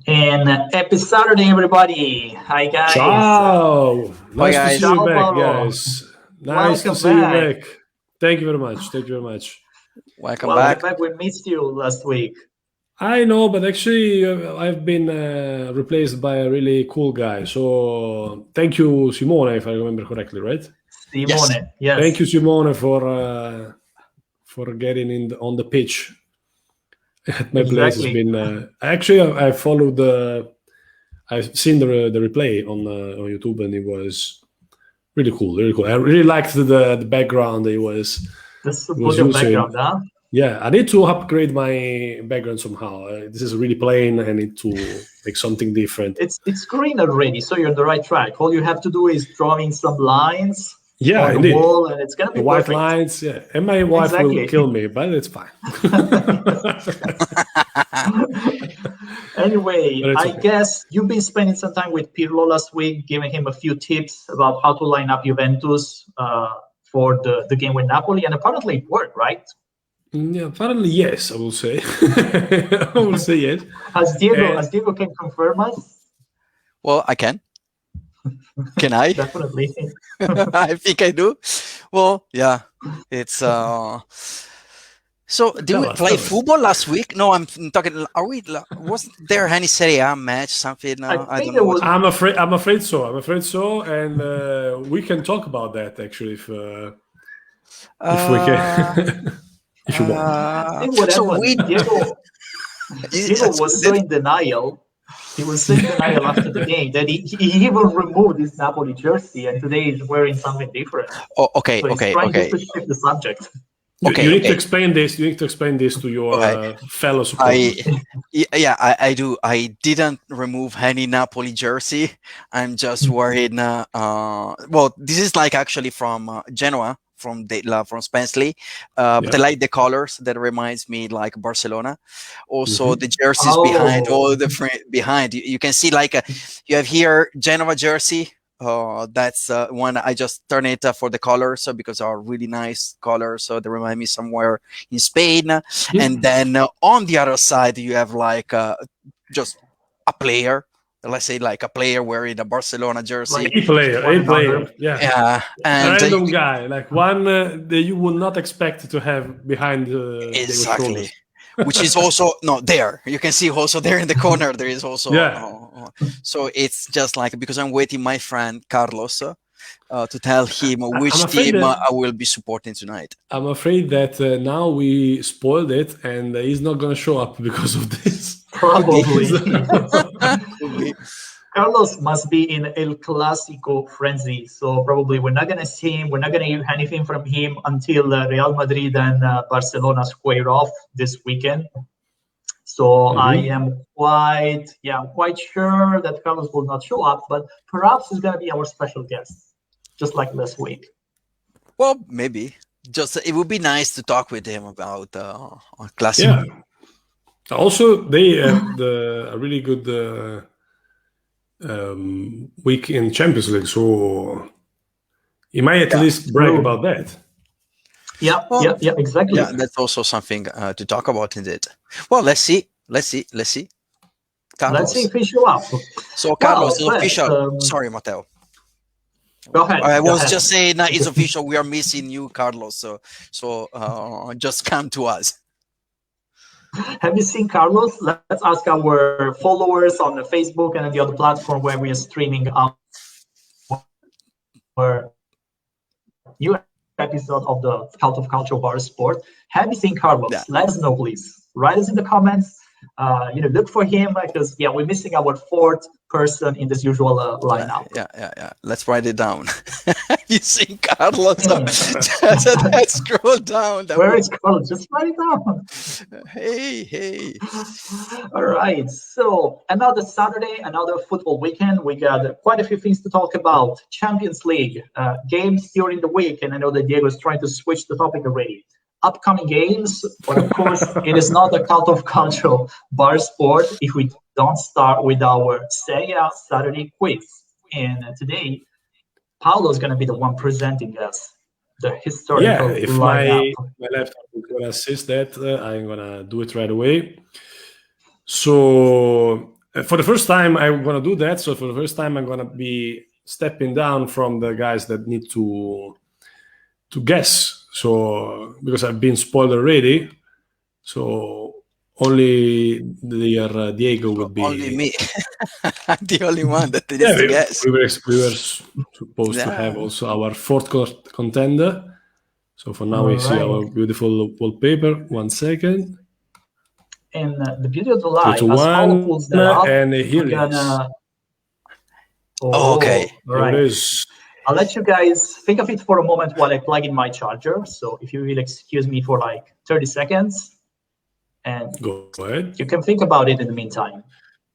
And happy Saturday, everybody. Hi, guys. Ciao. Nice to see you Ciao, back, Paolo. guys. Nice to Welcome see you back. back. Thank you very much. Thank you very much. Welcome back. We missed you last week. I know, but actually, I've been replaced by a really cool guy. So thank you, Simone, if I remember correctly, right? Simone, yes. Thank you, Simone, for getting on the pitch. At my place has been actually I followed I've seen the replay on YouTube, and it was really cool. I really liked the background he was using. Background, huh? Yeah, I need to upgrade my background somehow. This is really plain. I need to make something different. It's green already, so you're on the right track. All you have to do is drawing some lines. Yeah, on the wall, and it's gonna be white perfect. lines. Yeah, and my wife will kill me, but it's fine. Anyway, I guess you've been spending some time with Pirlo last week, giving him a few tips about how to line up Juventus for the game with Napoli, and apparently it worked, right? Yeah, apparently yes, I will say. I will say yes. As Diego can confirm us. Well, I can. Can I? Definitely. I think I do. Well, yeah. It's So, did we play football last week? No, I'm talking. Was there any Serie A match? Something? I don't know. I'm afraid so. And we can talk about that actually if we can. If you want. I think Diego was so in denial. He was so in denial after the game that he even removed his Napoli jersey, and today he's wearing something different. Oh, okay, so he's trying to shift the subject. You need to explain this. You need to explain this to your fellow supporters. I do. I didn't remove any Napoli jersey. I'm just wearing. Well, this is like actually from Genoa, from Spensley, but I like the colors. That reminds me like Barcelona. Also, the jerseys behind, all the behind. You can see like you have here Genoa jersey. That's one I just turn it for the colors, so because are really nice colors, so they remind me somewhere in Spain. And then on the other side you have like just a player, let's say like a player wearing a Barcelona jersey. Like a player, yeah, and a random guy, like one that you would not expect to have behind exactly. Which is also there. You can see also there in the corner. There is also so it's just like because I'm waiting my friend Carlos to tell him which team I will be supporting tonight. I'm afraid that now we spoiled it, and he's not going to show up because of this. Probably. Carlos must be in El Clasico frenzy, so probably we're not going to see him. We're not going to hear anything from him until Real Madrid and Barcelona square off this weekend. So I am quite sure that Carlos will not show up, but perhaps he's going to be our special guest, just like last week. Well, maybe. Just it would be nice to talk with him about Clasico. Yeah. Also, they had a really good week in Champions League, so you might at least brag about that. Yeah, exactly. Yeah, that's also something to talk about indeed. Well, let's see. Carlos. Let's see if he show up. So, Carlos, it's official. Sorry, Matteo. Go ahead. I was just saying it's official. We are missing you, Carlos. So just come to us. Have you seen Carlos? Let's ask our followers on the Facebook and on the other platform where we are streaming our new episode of the Cult of Culture Bar Sport. Have you seen Carlos? Yeah. Let us know, please. Write us in the comments. Look for him because we're missing our fourth person in this usual lineup. Yeah. Let's write it down. You see Carlos? Let's scroll down. Where is Carlos? Just write it down. Hey. All right. So another Saturday, another football weekend. We got quite a few things to talk about. Champions League games during the week, and I know that Diego is trying to switch the topic already. Upcoming games, but of course, it is not a Cult of Culture Bar Sport if we don't start with our Serie Saturday quiz. And today, Paolo is going to be the one presenting us the historical if lineup. my laptop is going to assist that, I'm going to do it right away. So, For the first time, I'm going to do that. So for the first time, I'm going to be stepping down from the guys that need to guess. So because I've been spoiled already, so only Diego would be only me. The only one that needs to guess. We were supposed to have also our fourth contender. So for now, we see our beautiful wallpaper. 1 second. And the beauty of the live, as Paolo pulls that up, and here it is. Okay. Right. Here it is. I'll let you guys think of it for a moment while I plug in my charger. So if you will excuse me for like 30 seconds, and go ahead. You can think about it in the meantime.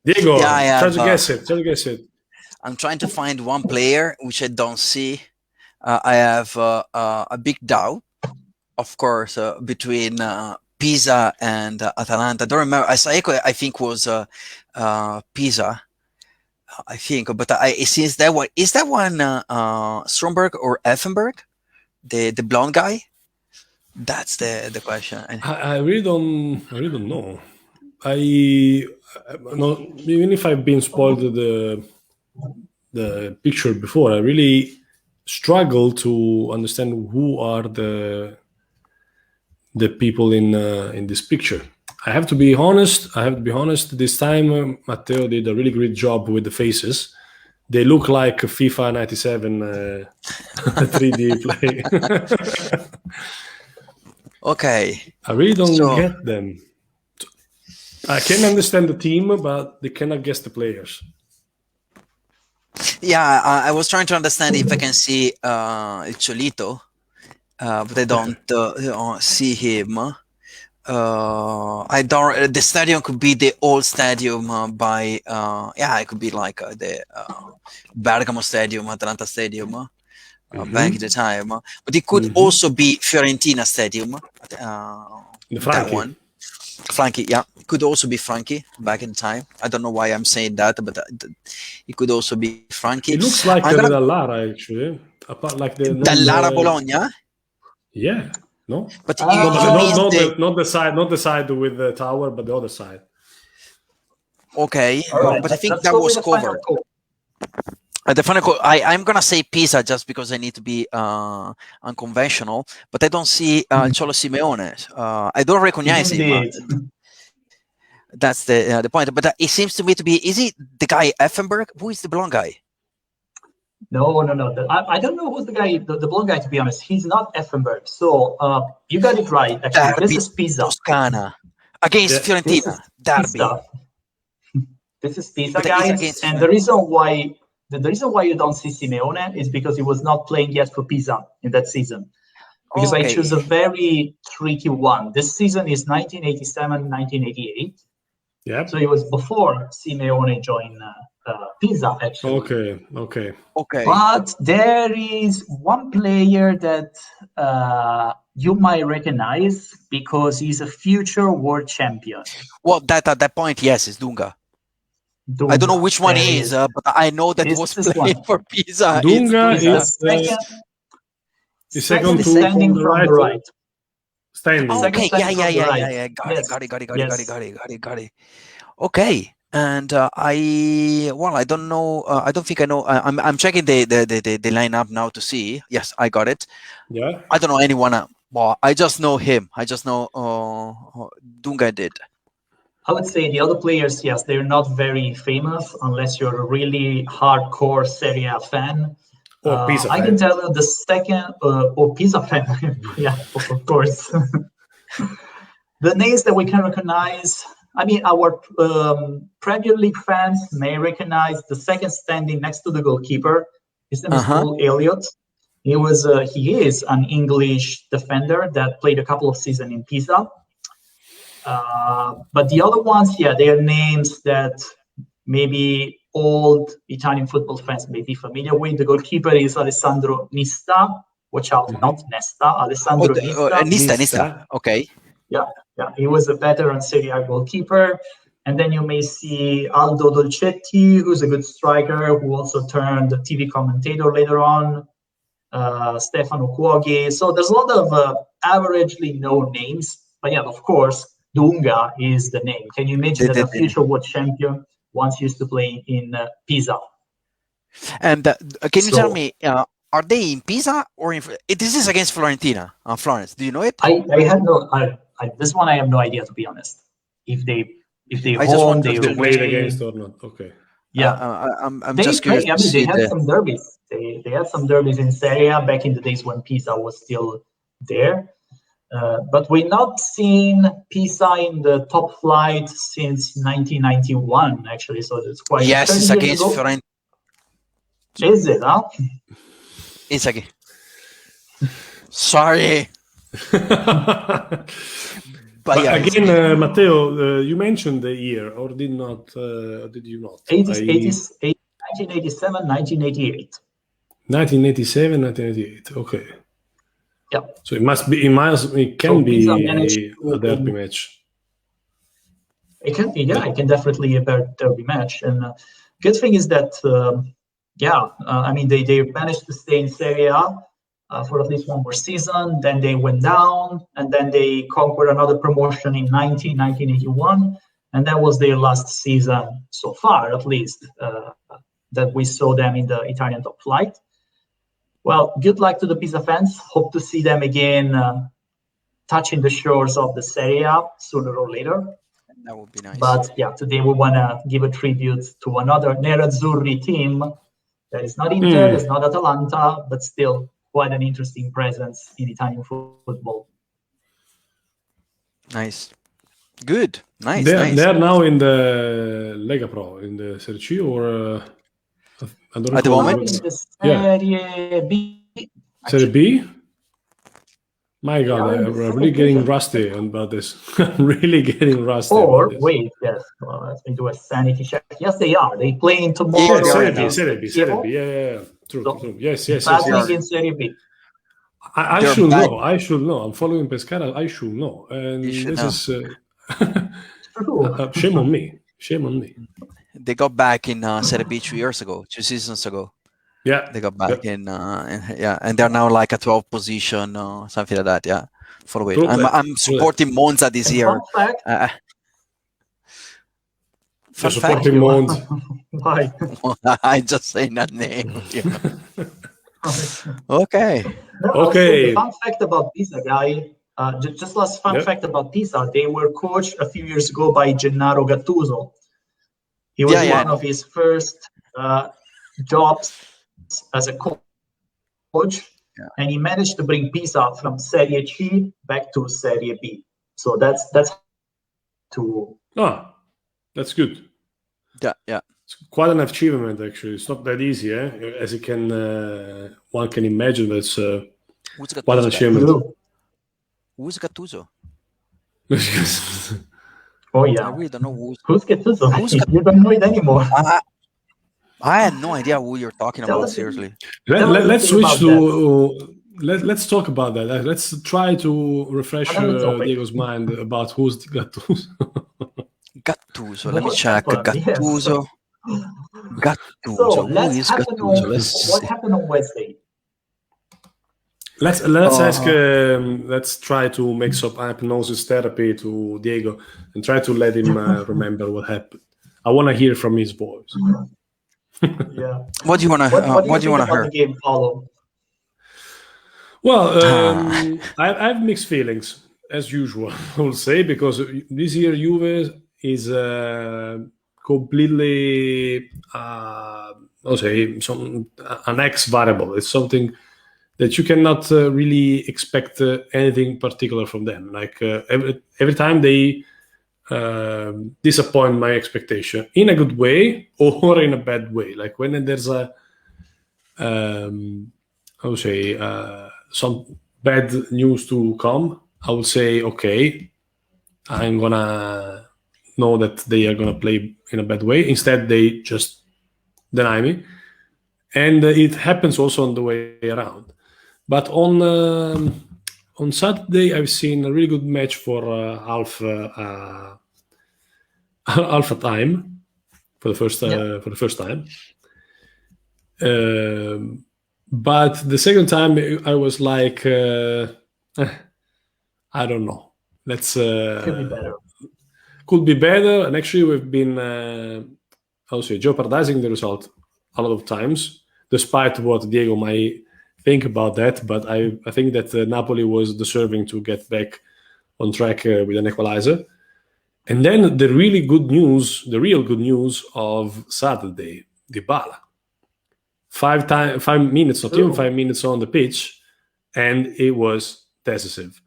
Diego, try to guess it. I'm trying to find one player which I don't see. I have a big doubt, of course, between Pisa and Atalanta. I don't remember. Saeco, I think, was Pisa. I think, but it seems that one is that one Stromberg or Effenberg, the blonde guy. That's the question. I really don't know. Even if I've been spoiled the picture before, I really struggle to understand who are the people in this picture. I have to be honest. This time, Matteo did a really great job with the faces. They look like FIFA 97 3D play. Okay. I really don't get them. I can understand the team, but they cannot guess the players. Yeah, I was trying to understand if I can see El Cholito, but I don't see him. I don't. The stadium could be the old stadium by. It could be like the Bergamo Stadium, Atalanta Stadium, back in the time. But it could also be Fiorentina Stadium. That one. Frankie, yeah, it could also be Frankie back in time. I don't know why I'm saying that, but it could also be Frankie. It looks like Dallara, actually. Like the Dallara Bologna. Yeah. No, but not the side with the tower, but the other side. Okay, but I think that was covered. The final call, I'm gonna say Pisa just because I need to be unconventional, but I don't see Cholo Simeone. I don't recognize him. That's the point. But it seems to me to be. Is he the guy Effenberg? Who is the blonde guy? No. I don't know who's the guy, the blonde guy, to be honest. He's not Effenberg. So you got it right, actually. This is Pisa. Toscana. Against Fiorentina. Derby. This is Pisa, guys. And the reason why you don't see Simeone is because he was not playing yet for Pisa in that season. Because I choose a very tricky one. This season is 1987-1988. Yeah. So it was before Simeone joined Pisa, actually. Okay. But there is one player that you might recognize because he's a future world champion. Well, at that point, yes, it's Dunga. I don't know which one he is, but I know that was playing for Pisa. Dunga is the second standing from the right. Standing. Okay, yeah. Got it. Okay. And I don't know. I don't think I know. I'm checking the lineup now to see. Yes, I got it. Yeah. I don't know anyone. Well, I just know him. I just know Dunga did. I would say the other players, yes, they're not very famous unless you're a really hardcore Serie A fan. Or Pisa fan. I can tell you the second, or Pisa fan, yeah, of course. The names that we can recognize, I mean, our Premier League fans may recognize the second standing next to the goalkeeper. His name is Paul Elliott. He is an English defender that played a couple of seasons in Pisa. But the other ones, they are names that maybe old Italian football fans may be familiar with. The goalkeeper is Alessandro Nista. Watch out, not Nesta. Alessandro Nista. Okay. Yeah. He was a veteran Serie A goalkeeper. And then you may see Aldo Dolcetti, who's a good striker, who also turned TV commentator later on. Stefano Cuoghi. So there's a lot of averagely known names. But yeah, of course, Dunga is the name. Can you imagine that a future world champion once used to play in Pisa. And can you tell me, are they in Pisa or in? This is against Fiorentina, Florence. Do you know it? I had no. This one I have no idea, to be honest. If they I just home, wonder they if They played away. against or not? Okay. Yeah, I'm they just curious play. I to mean, they see had some derbies. They had some derbies in Serie A back in the days when Pisa was still there. But we're not seeing Pisa in the top flight since 1991, actually. So it's quite Yes, 30 it's years against ago. Fiorentina. Is it, huh? It's against. Sorry. But yeah, again, Matteo, you mentioned the year, or did not? Did you not? 1987, 1988. 1987, 1988. Okay. Yeah. So it must be. It can Pisa be managed a derby match. It can be, yeah. It can definitely be a derby match. And good thing is that, I mean, they managed to stay in Serie A for at least one more season. Then they went down, and then they conquered another promotion in 1981. And that was their last season so far, at least, that we saw them in the Italian top flight. Well, good luck to the Pisa fans. Hope to see them again touching the shores of the Serie A sooner or later. that would be nice. But yeah, today we want to give a tribute to another Nerazzurri team that is not Inter, it's not Atalanta, but still quite an interesting presence in Italian football. Nice. Good. Nice. They are now in the Lega Pro, in the Serie C, or I don't At the moment? In the Serie B. Serie B? My God, Yeah, I'm really getting rusty about this. I'm really getting rusty. Or wait, yes. Well, let me do a sanity check. Yes, they are. They play in tomorrow. Yeah, Serie against B. Chievo. Yeah. True. Yes. Battling in Serie B. I should know. I'm following Pescara. I should know. And You this should is True. shame on me. They got back in Serie B 2 seasons ago. Yeah, They got back in and they're now like a 12th position or something like that. Yeah, follow it. I'm supporting Monza this year. Fun fact. You're supporting Monza. Why? I'm just saying that name. Okay. No, Okay. The fun fact about Pisa, guy. Just last fun fact about Pisa. They were coached a few years ago by Gennaro Gattuso. He was one of his first jobs as a coach, and he managed to bring Pisa from Serie C back to Serie B. So that's to. Oh, that's good. Yeah. It's quite an achievement, actually. It's not that easy, as you can one can imagine. That's quite an achievement. Who's Gattuso? Oh yeah, I really don't know who's Gattuso. You don't know it anymore. I had no idea who you're talking about. Seriously. Let's switch to. Let's talk about that. Let's try to refresh Diego's mind about who's Gattuso. Gattuso. Let me check. Gattuso. Gattuso. So Who is Gattuso? What happened on Wednesday? Let's ask. Let's try to make some hypnosis therapy to Diego and try to let him remember what happened. I want to hear from his voice. Yeah. What do you want to? What do you want to hear? The game, Paolo? Well, I have mixed feelings as usual. I will say, because this year Juve is completely, I'll say, an X variable. It's something that you cannot really expect anything particular from them. Like every time they disappoint my expectation in a good way or in a bad way. Like when there's a, I would say, some bad news to come, I would say, okay, I'm gonna know that they are gonna play in a bad way. Instead, they just deny me, and it happens also on the way around. But on Saturday, I've seen a really good match for half time for the first time. But the second time, I was like, I don't know. Let's Could be better. Could be better. And actually, we've been jeopardizing the result a lot of times, despite what Diego might think about that. But I think that Napoli was deserving to get back on track with an equalizer. And then the real good news of Saturday, Dybala. 5 minutes, not even 5 minutes on the pitch, and it was decisive.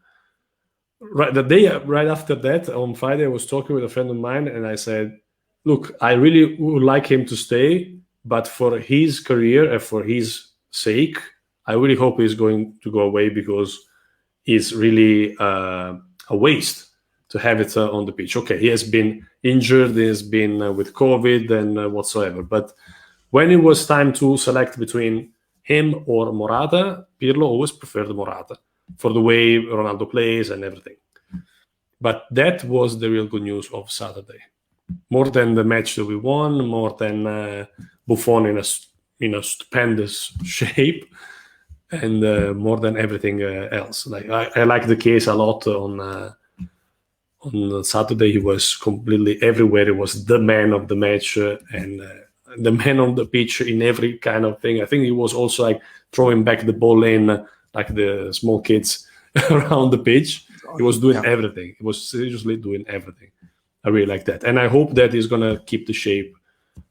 Right, the day right after that, on Friday, I was talking with a friend of mine, and I said, look, I really would like him to stay, but for his career and for his sake, I really hope he's going to go away, because it's really a waste to have it on the pitch. Okay, he has been injured, he has been with COVID and whatsoever, but when it was time to select between him or Morata, Pirlo always preferred Morata for the way Ronaldo plays and everything. But that was the real good news of Saturday. More than the match that we won, more than Buffon in a stupendous shape, and more than everything else. Like I like the case a lot on Saturday. He was completely everywhere. He was the man of the match and the man on the pitch in every kind of thing. I think he was also like throwing back the ball in like the small kids around the pitch. He was doing everything. He was seriously doing everything. I really like that, and I hope that he's gonna keep the shape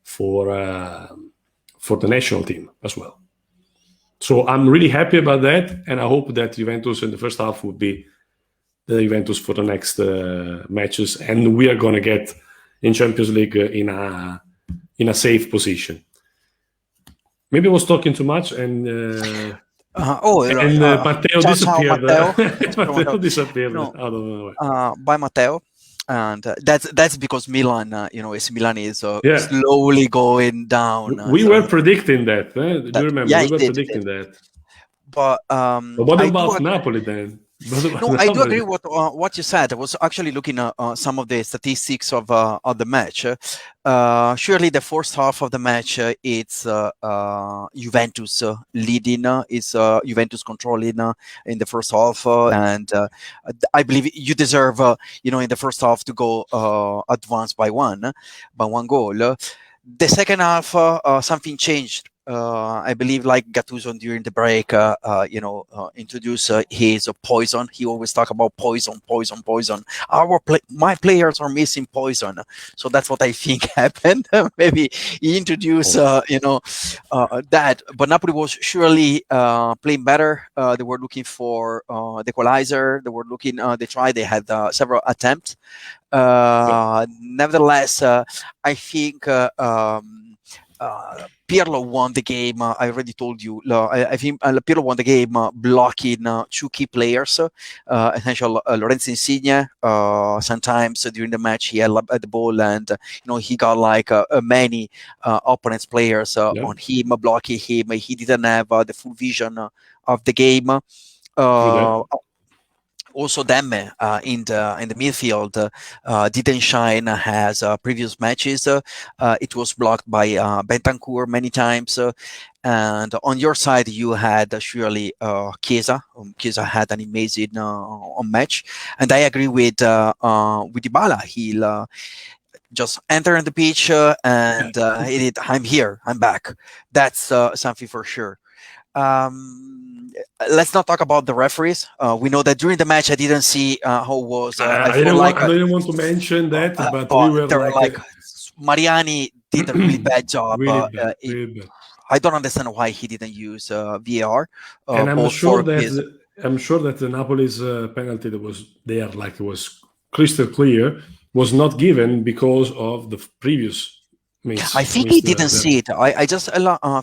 for the national team as well. So I'm really happy about that, and I hope that Juventus in the first half would be the Juventus for the next matches, and we are gonna get in Champions League in a safe position. Maybe I was talking too much, and Matteo disappeared. Matteo disappeared out of nowhere. By Matteo. And that's because Milan, AC Milan is slowly going down. We were predicting that. Do you remember? Yeah, we were predicting that. But what about Napoli then? No, I do agree with what you said. I was actually looking at some of the statistics of the match. Surely the first half of the match, it's Juventus leading, it's Juventus controlling in the first half, and I believe you deserve, in the first half to go advance by one goal. The second half, something changed. I believe like Gattuso during the break, introduced his poison. He always talk about poison. My players are missing poison, so that's what I think happened. Maybe he introduced, that. But Napoli was surely playing better. They were looking for the equalizer. They were looking. They had several attempts. Nevertheless, I think. Pirlo won the game. I already told you. I think Pirlo won the game blocking two key players, essentially Lorenzo Insigne. Sometimes during the match he had the ball, and he got like many opponents' players on him, blocking him. He didn't have the full vision of the game. Also, Demme in the midfield didn't shine as previous matches. It was blocked by Bentancur many times. And on your side, you had surely Chiesa. Chiesa had an amazing match. And I agree with Dybala. He'll just enter on the pitch and I'm here. I'm back. That's something for sure. Let's not talk about the referees. We know that during the match, I didn't see how it was. I didn't want to mention that, but we were like Mariani did a really bad job. Really bad. I don't understand why he didn't use VAR. And I'm sure that the Napoli's penalty that was there, like it was crystal clear, was not given because of the previous. I think he didn't see it. I just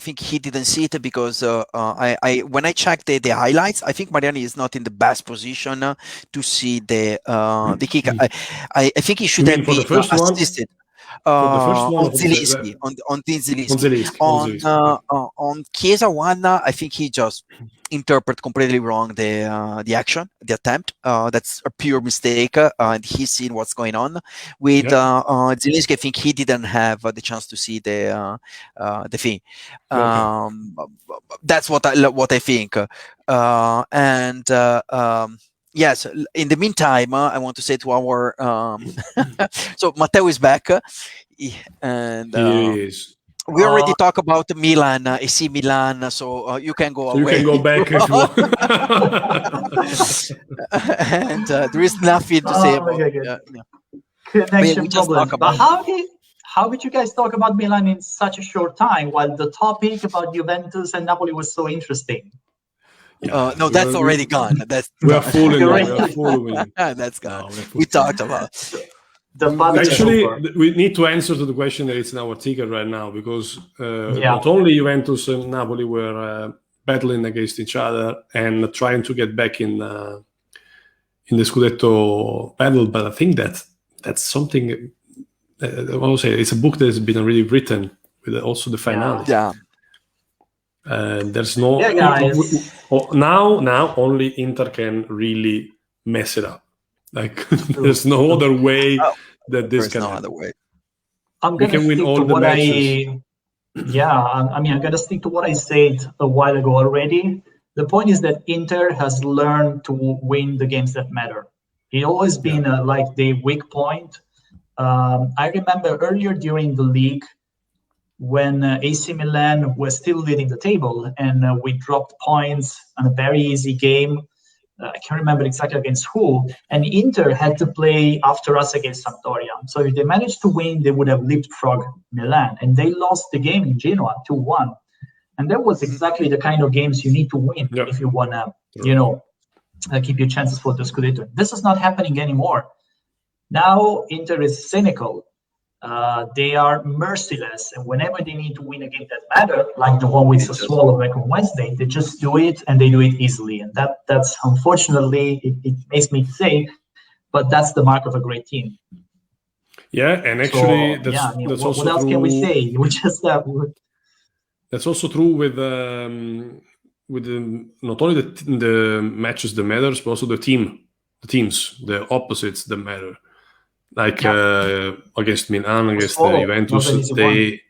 think he didn't see it because when I checked the highlights, I think Mariani is not in the best position to see the kick. I think he should have been assisted. On Zielinski, on Zielinski. On Chiesa one, I think he just interpreted completely wrong the action, the attempt. That's a pure mistake, and he's seen what's going on. With Zielinski, I think he didn't have the chance to see the thing. That's what I think. And yes. In the meantime, I want to say to our so Matteo is back, and He is. we already talked about Milan, AC Milan, so you can go So away. you can go back if you want. And there is nothing to say about connection just problem. talk But about how did you guys talk about Milan in such a short time while the topic about Juventus and Napoli was so interesting? no, that's already gone. That's we are fooling you. Right. We are fooling you. that's gone. No, We talked about. Actually, we need to answer to the question that is in our ticket right now, because not only Juventus and Napoli were battling against each other and trying to get back in the Scudetto battle, but I think that's something. I want to say it's a book that has been already written with also the finale. Yeah. There's no now only Inter can really mess it up. Like there's no other way that this can happen. Other way. I'm going to stick to what I'm going to stick to what I said a while ago already. The point is that Inter has learned to win the games that matter. It's always been like the weak point. I remember earlier during the league when AC Milan was still leading the table and we dropped points on a very easy game. I can't remember exactly against who. And Inter had to play after us against Sampdoria. So if they managed to win, they would have leapfrogged Milan. And they lost the game in Genoa 2-1. And that was exactly the kind of games you need to win if you want to, keep your chances for the Scudetto. This is not happening anymore. Now Inter is cynical. They are merciless, and whenever they need to win a game that matters, like the one with Sassuolo back on Wednesday, they just do it, and they do it easily. And that's unfortunately, it makes me say, but that's the mark of a great team. Yeah, and actually, that's also what else true. Can we say? We just That's also true with not only the matches that matters, but also the teams, the opposites that matter. Like against Milan, against Juventus, they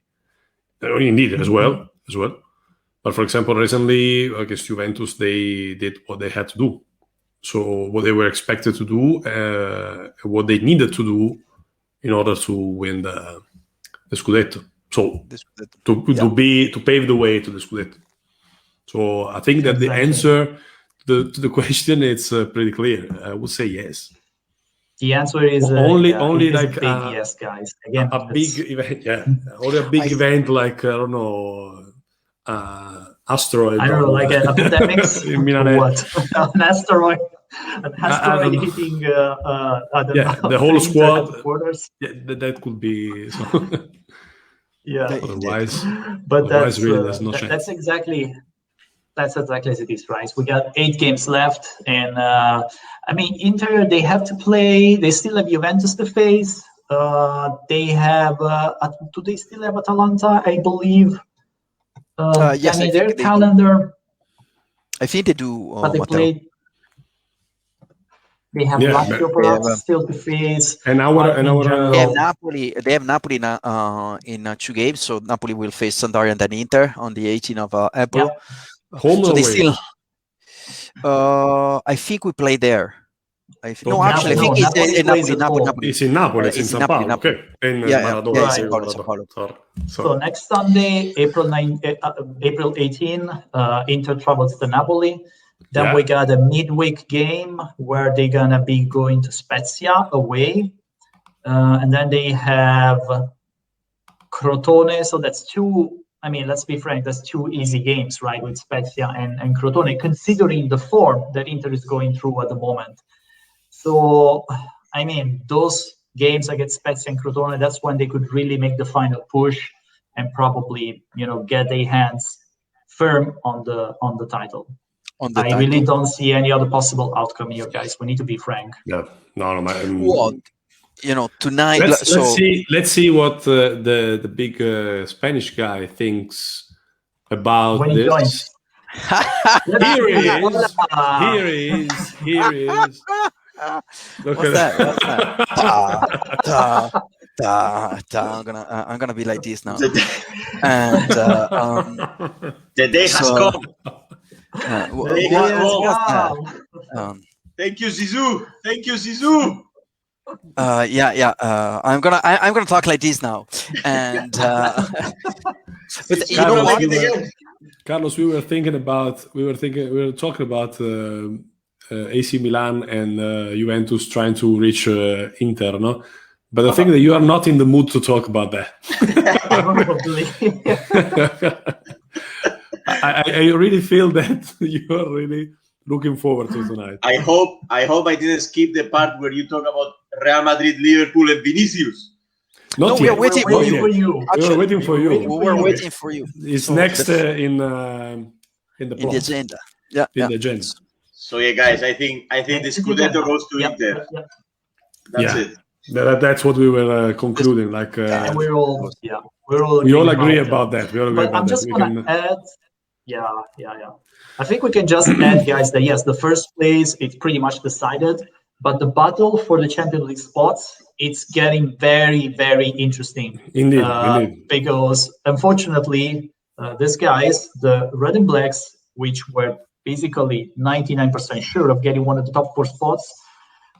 indeed as well. But for example, recently against Juventus, they did what they had to do. So what they were expected to do, what they needed to do in order to win the Scudetto. So to pave the way to the Scudetto. So I think that the answer to the question is pretty clear. I would say yes. The answer is only like a big yes, guys. Again, a big event, only a big event like I don't know, asteroid. I don't know, like a pandemic. What? An asteroid hitting. The whole squad. That could be. So. Otherwise, really, there's no chance. That's exactly as it is, right? We got 8 games left, and Inter, they have to play. They still have Juventus to face. They have. Do they still have Atalanta? I believe. Yes, their calendar. I think they do. But they played. They have Lazio perhaps still to face. And they have Napoli. They have Napoli in 2 games. So Napoli will face Sampdoria and then Inter on the 18th of April. Yeah. Home so away. They still. I think we play there. I think it's in Napoli. It's in Napoli. It's in San Paolo. Okay. San Paolo. So next Sunday, April 18, Inter travels to Napoli. Then we got a midweek game where they're gonna be going to Spezia away, and then they have Crotone. So that's 2. Let's be frank, that's 2 easy games, right, with Spezia and Crotone, considering the form that Inter is going through at the moment. So, those games against Spezia and Crotone, that's when they could really make the final push and probably, get their hands firm on the title. I really don't see any other possible outcome here, guys. We need to be frank. Yeah, no. Tonight. Let's see what the big Spanish guy thinks about when he this. Joins. Here he is. What's that? I'm gonna be like this now. And the day has come. What's that? Thank you, Zizou. Thank you, Zizou. I'm gonna talk like this now, and but you know what? Carlos, we were talking about AC Milan and Juventus trying to reach Inter, no? But I think that you are not in the mood to talk about that. I really feel that you are really looking forward to tonight. I hope I didn't skip the part where you talk about Real Madrid, Liverpool, and Vinicius. We are waiting for you. We were waiting for you. We were waiting for you. It's next in the agenda. In the agenda. So yeah, guys, I think the Scudetto goes to Inter. That's it. That's what we were concluding. We all agree about that. We all agree but about I'm that. just gonna add. I think we can just add, guys, that yes, the first place it's pretty much decided, but the battle for the Champions League spots it's getting very, very interesting. Indeed. Because unfortunately, these guys, the Red and Blacks, which were basically 99% sure of getting one of the top 4 spots,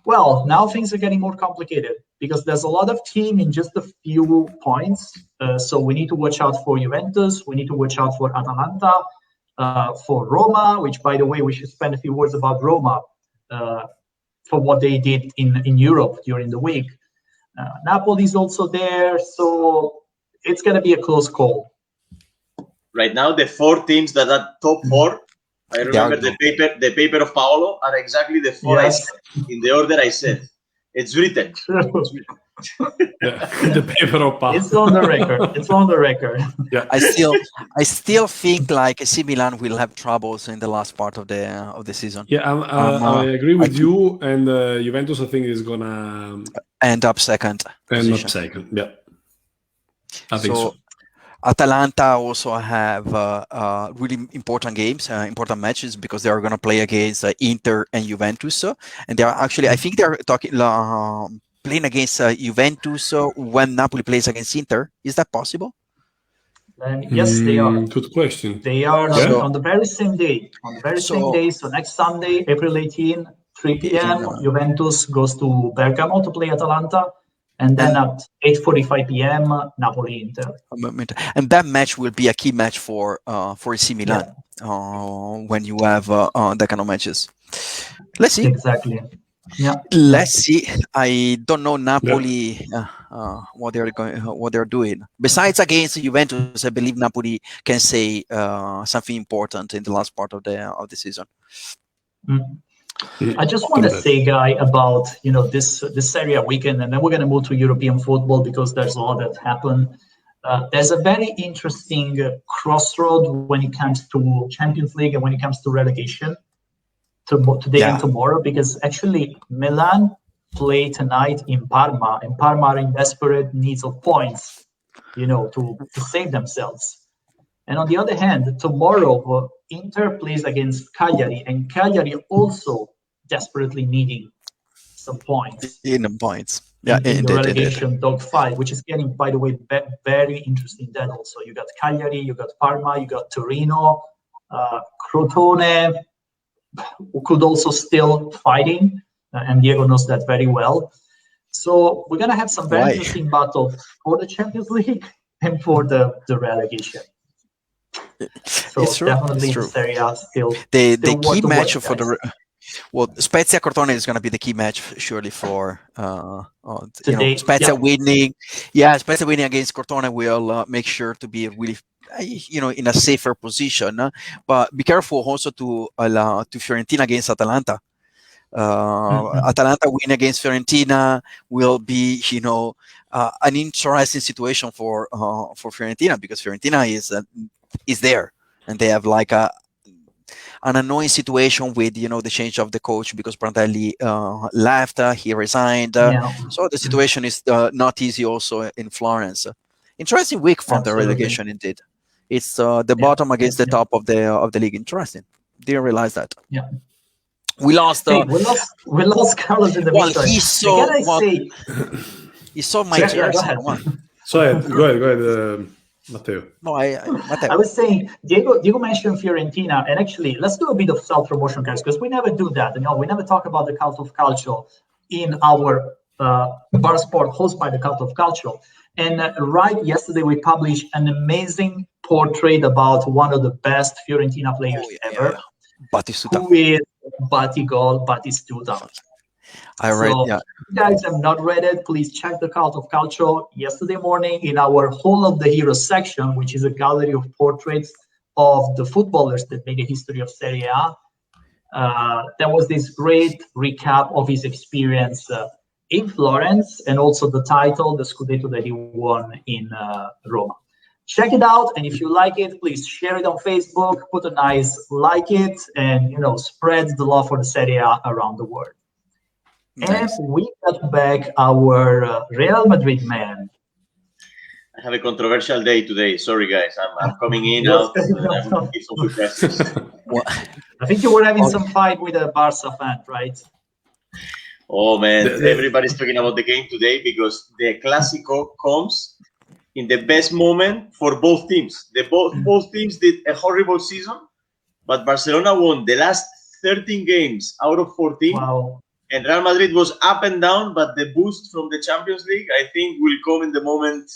well, now things are getting more complicated because there's a lot of team in just a few points. So we need to watch out for Juventus. We need to watch out for Atalanta, for Roma, which, by the way, we should spend a few words about Roma for what they did in Europe during the week. Napoli's also there. So it's going to be a close call. Right now, the 4 teams that are top 4, I remember the paper of Paolo are exactly the 4 I said, in the order I said. It's written. The paper of Paolo. It's on the record. Yeah. I still think like AC Milan will have troubles in the last part of the season. Yeah, I agree with you. And Juventus, I think, is gonna end up second. Yeah, I think so. Atalanta also have really important games, important matches because they are going to play against Inter and Juventus, and they are actually, I think they are playing against Juventus when Napoli plays against Inter. Is that possible? Yes, they are. Good question. They are on the very same day. So next Sunday, April 18, 3 p.m., Juventus goes to Bergamo to play Atalanta. And then at 8:45 p.m., Napoli-Inter. And that match will be a key match for AC Milan when you have that kind of matches. Let's see. Exactly. Yeah. Let's see. I don't know Napoli what they're doing. Besides against Juventus, I believe Napoli can say something important in the last part of the season. I just want to say, Guy, about this Serie weekend, and then we're going to move to European football because there's a lot that happened. There's a very interesting crossroad when it comes to Champions League and when it comes to relegation today and tomorrow, because actually Milan play tonight in Parma, and Parma are in desperate needs of points, to save themselves. And on the other hand, tomorrow, Inter plays against Cagliari, and Cagliari also desperately needing some points. In the relegation dogfight, which is getting, by the way, very interesting. That also, you got Cagliari, you got Parma, you got Torino, Crotone, who could also still fighting, and Diego knows that very well. So we're gonna have some very interesting battles for the Champions League and for the relegation. So it's true. Definitely it's true. Serie A still the key match for Spezia Crotone is going to be the key match surely for Spezia winning. Yeah, Spezia winning against Crotone will make sure to be really in a safer position. But be careful also to Fiorentina against Atalanta. Atalanta win against Fiorentina will be an interesting situation for Fiorentina, because Fiorentina is there, and they have like an annoying situation with the change of the coach, because Prandelli left, he resigned, so the situation is not easy also in Florence. Interesting week from the relegation indeed. It's the bottom against the top of the league. Interesting. Didn't realize that. Yeah. We lost Carlos in the he saw my jersey. So go ahead. Matteo. No, Matteo. I was saying, Diego mentioned Fiorentina, and actually, let's do a bit of self-promotion, guys, because we never do that. We never talk about the Cult of Calcio in our bar sport hosted by the Cult of Calcio. And right yesterday, we published an amazing portrait about one of the best Fiorentina players ever, Batistuta. who is Batistuta. I read, so, if you guys have not read it, please check the Cult of Calcio yesterday morning in our Hall of the Heroes section, which is a gallery of portraits of the footballers that made the history of Serie A. There was this great recap of his experience in Florence, and also the title, the Scudetto that he won in Roma. Check it out, and if you like it, please share it on Facebook, put a nice like it, and spread the love for the Serie A around the world. Nice. And we got back our Real Madrid man. I have a controversial day today. Sorry, guys. I'm coming in out. I think you were having some fight with a Barca fan, right? Oh, man. Everybody's talking about the game today because the Clasico comes in the best moment for both teams. Both teams did a horrible season, but Barcelona won the last 13 games out of 14. Wow. And Real Madrid was up and down, but the boost from the Champions League, I think, will come in the moment.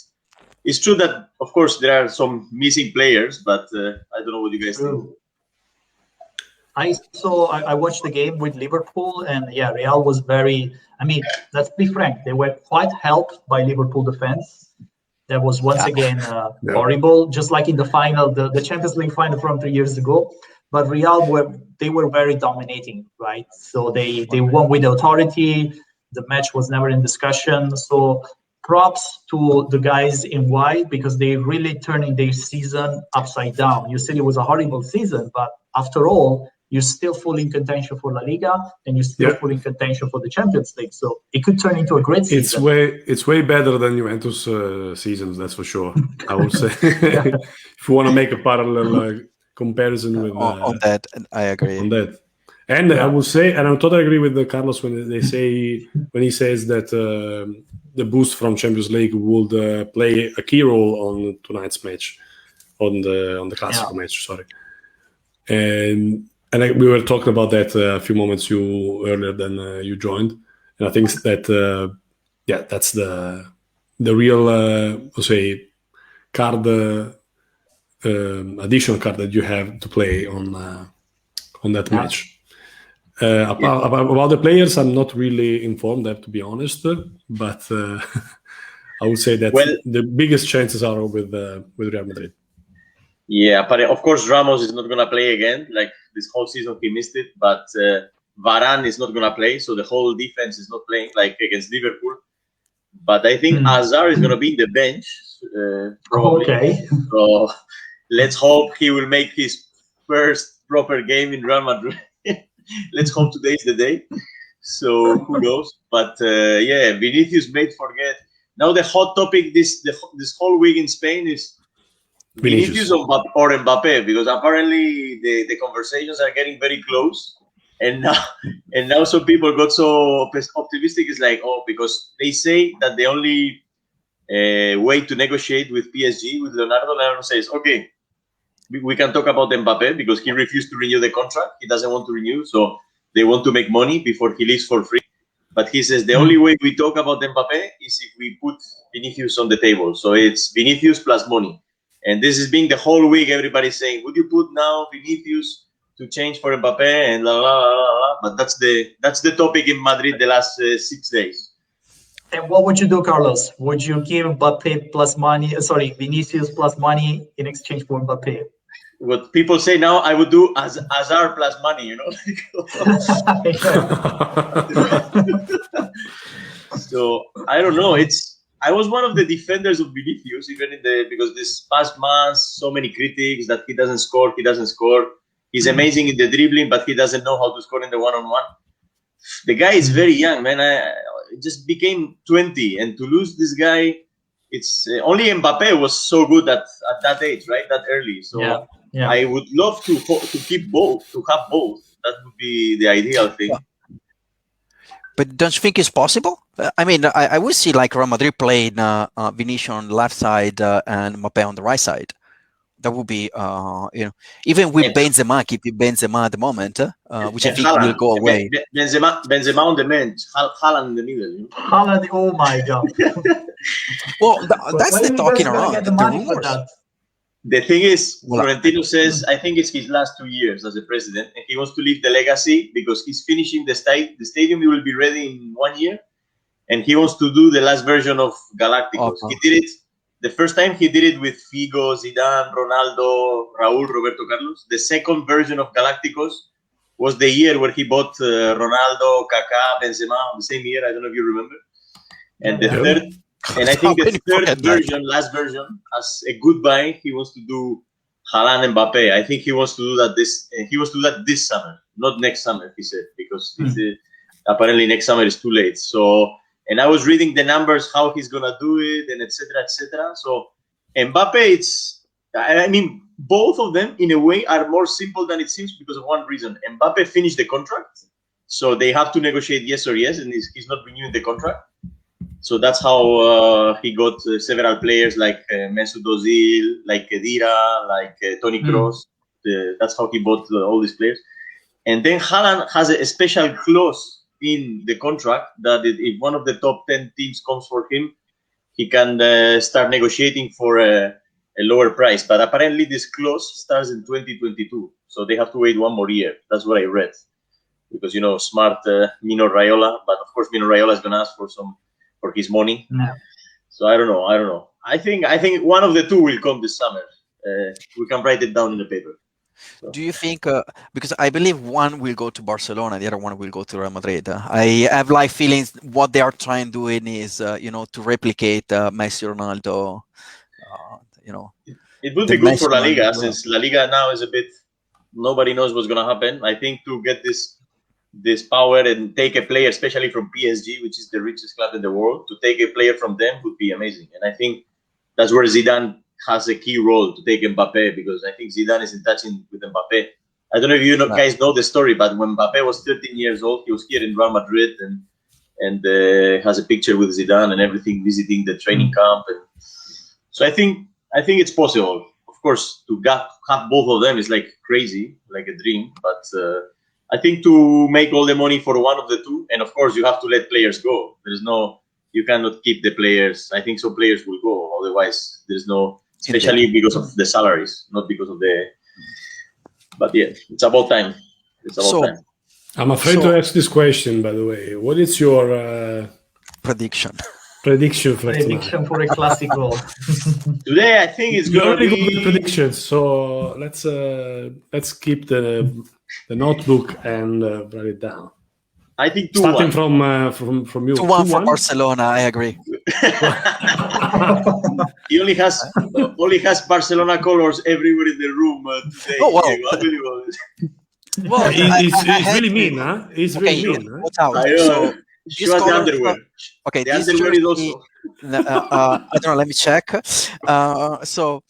It's true that, of course, there are some missing players, but I don't know what you guys think. I watched the game with Liverpool, and Real was very. I mean, let's be frank, they were quite helped by Liverpool defense. That was once again horrible, just like in the final, the Champions League final from 3 years ago. But Real were very dominating, right? So they won with authority. The match was never in discussion. So props to the guys in white because they really turning their season upside down. You said it was a horrible season, but after all, you're still fully in contention for La Liga and you're still fully in contention for the Champions League. So it could turn into a great season. It's way better than Juventus seasons, that's for sure. I would say if you want to make a parallel comparison with on that, I agree. On that, and I would say, and I totally agree with Carlos when he says that the boost from Champions League would play a key role on tonight's match, on the Clasico match. Sorry, and we were talking about that a few moments earlier than you joined, and I think that that's the real card. Additional card that you have to play on that match. About the players, I'm not really informed, I have to be honest, but I would say that the biggest chances are with Real Madrid. Yeah, but of course Ramos is not going to play again. Like this whole season he missed it, but Varane is not going to play, so the whole defense is not playing like against Liverpool. But I think Hazard is going to be in the bench, probably. Okay. So let's hope he will make his first proper game in Real Madrid. Let's hope today is the day. So who knows? But Vinicius made forget. Now the hot topic this whole week in Spain is Vinicius or Mbappe, because apparently the conversations are getting very close. And now some people got so optimistic. It's like, because they say that the only way to negotiate with PSG, with Leonardo says, okay, we can talk about Mbappe because he refused to renew the contract. He doesn't want to renew, so they want to make money before he leaves for free. But he says the only way we talk about Mbappe is if we put Vinicius on the table. So it's Vinicius plus money. And this is being the whole week, everybody's saying, would you put now Vinicius to change for Mbappe and la la la la? But that's the topic in Madrid the last 6 days. And what would you do, Carlos? Would you give Mbappe plus money? Vinicius plus money in exchange for Mbappe? What people say now, I would do Hazard plus money. So I don't know. I was one of the defenders of Vinicius, because this past months, so many critics that he doesn't score. He's amazing in the dribbling, but he doesn't know how to score in the one-on-one. The guy is very young, man. I just became 20, and to lose this guy, it's only Mbappe was so good at that age, right? That early. So I would love to keep both, to have both. That would be the ideal thing. But don't you think it's possible? I mean, I would see like Real Madrid playing Vinicius on the left side and Mbappe on the right side. That would be, even with Benzema, keeping Benzema at the moment, which I think Haaland, will go away. Benzema on the bench, Haaland in the middle. Haaland, oh my God. Well, that's the talking around. Get the money for that? The thing is, Florentino says, I think it's his last 2 years as a president, and he wants to leave the legacy because he's finishing the stadium will be ready in 1 year, and he wants to do the last version of Galacticos. He did it. The first time he did it with Figo, Zidane, Ronaldo, Raúl, Roberto Carlos. The second version of Galacticos was the year where he bought Ronaldo, Kaká, Benzema, the same year. I don't know if you remember. And the third, and I think the third version, last version, as a goodbye, he wants to do Haaland and Mbappe. I think he wants to do that this summer, not next summer. He said because apparently next summer is too late. So. And I was reading the numbers, how he's gonna do it, and etc., etc. So Mbappe, I mean, both of them in a way are more simple than it seems because of one reason. Mbappe finished the contract, so they have to negotiate yes or yes, and he's not renewing the contract. So that's how he got several players like Mesut Ozil, like Khedira, like Toni Kroos. That's how he bought all these players. And then Haaland has a special clause in the contract that if one of the top 10 teams comes for him, he can start negotiating for a lower price. But apparently this clause starts in 2022, so they have to wait 1 more year. That's what I read. Because, smart Mino Raiola, but of course Mino Raiola is going to ask for his money. No. So I don't know. I think one of the two will come this summer. We can write it down in the paper. So. Do you think, because I believe one will go to Barcelona, the other one will go to Real Madrid. I have like feelings what they are trying doing is, to replicate Messi, Ronaldo, It would be good for La Liga, since La Liga now is a bit, nobody knows what's going to happen. I think to get this power and take a player, especially from PSG, which is the richest club in the world, to take a player from them would be amazing. And I think that's where Zidane has a key role to take Mbappe, because I think Zidane is in touch with Mbappe. I don't know if you guys know the story, but when Mbappe was 13 years old, he was here in Real Madrid and has a picture with Zidane and everything, visiting the training camp. And so I think it's possible. Of course, to have both of them is like crazy, like a dream. But I think to make all the money for one of the two, and of course you have to let players go. You cannot keep the players. I think some players will go, otherwise there's no. Especially because of the salaries, not because of the. But yeah, it's about time. Time. I'm afraid to ask this question, by the way. What is your prediction? Prediction for a Clasico. Today, I think it's going to be good predictions. So let's keep the notebook and write it down. I think 2-1. Starting from you. 2-1 for Barcelona. I agree. He only has Barcelona colors everywhere in the room today. Oh wow! Well, he's really mean, huh? He's really mean. Huh? Watch out. So, show us the underwear. Okay, the underwear is also. I don't know. Let me check. So,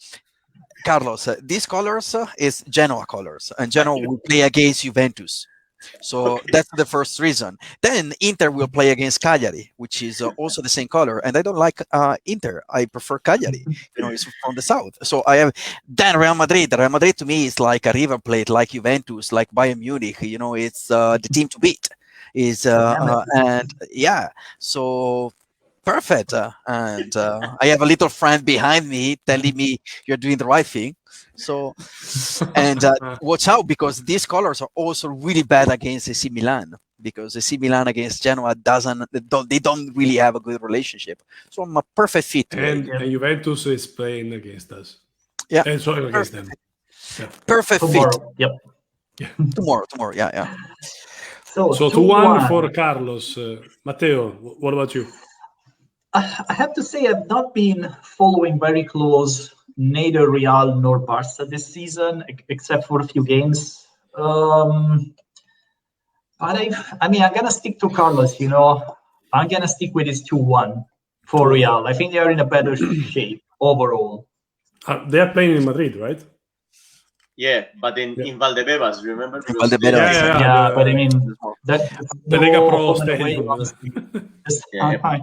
Carlos, these colors is Genoa colors, and Genoa will play against Juventus. So that's the first reason. Then Inter will play against Cagliari, which is also the same color. And I don't like Inter. I prefer Cagliari. It's from the south. So I have then Real Madrid. Real Madrid to me is like a River Plate, like Juventus, like Bayern Munich. It's the team to beat. And yeah, so perfect. And I have a little friend behind me telling me you're doing the right thing. So, and watch out, because these colors are also really bad against AC Milan, because AC Milan against Genoa they don't really have a good relationship. So I'm a perfect fit. And Juventus is playing against us. Yeah. And so against them. Yeah. Perfect tomorrow. Fit. Yep. Yeah. Tomorrow. Yeah. So 2-1 for Carlos. Matteo, what about you? I have to say I've not been following very close neither Real nor Barca this season, except for a few games. But I'm gonna stick to Carlos. I'm gonna stick with his 2-1 for Real. I think they are in a better shape overall. They are playing in Madrid, right? Yeah, but in Valdebebas, remember? Valdebebas. Yeah, but I mean, that The Lega Pro home and away Stadium.